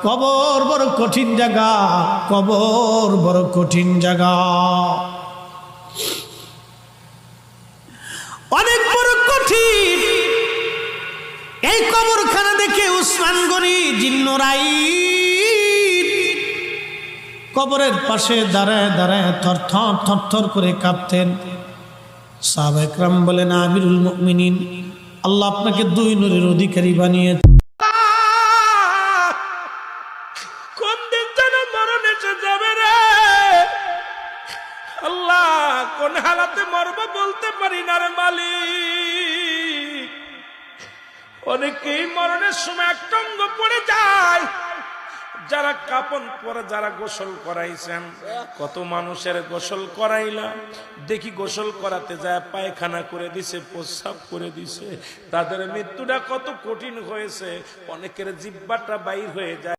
কবর বড় কঠিন জায়গা, কবর বড় কঠিন জায়গা, অনেক বড় কঠিন। এই কবরখানা দেখে উসমান গনি জিন্নুরাইন কবরের পাশে দাঁড়ায় দাঁড়ায় থরথর থরথর করে কাঁপতেন। সাহাবা একরাম বলেন, আমিরুল মুমিনিন, আল্লাহ আপনাকে দুই নূরের অধিকারী বানিয়েছে। কোন দিন যেন মরণ এসে যাবে রে আল্লাহ, কোন হালাতে মরবো বলতে পারি না রে মালিক। অনেকেই মরণের সময় একটা অঙ্গ পড়ে যায়, যারা কাপন পরে, যারা গোসল করাইছেন, কত মানুষের গোসল করাইলাম, দেখি গোসল করাতে যায় পায়খানা করে দিছে, প্রস্রাব করে দিছে, তাদের মৃত্যুটা কত কঠিন হয়েছে। অনেকের জিহ্বাটা বাইর হয়ে যায়।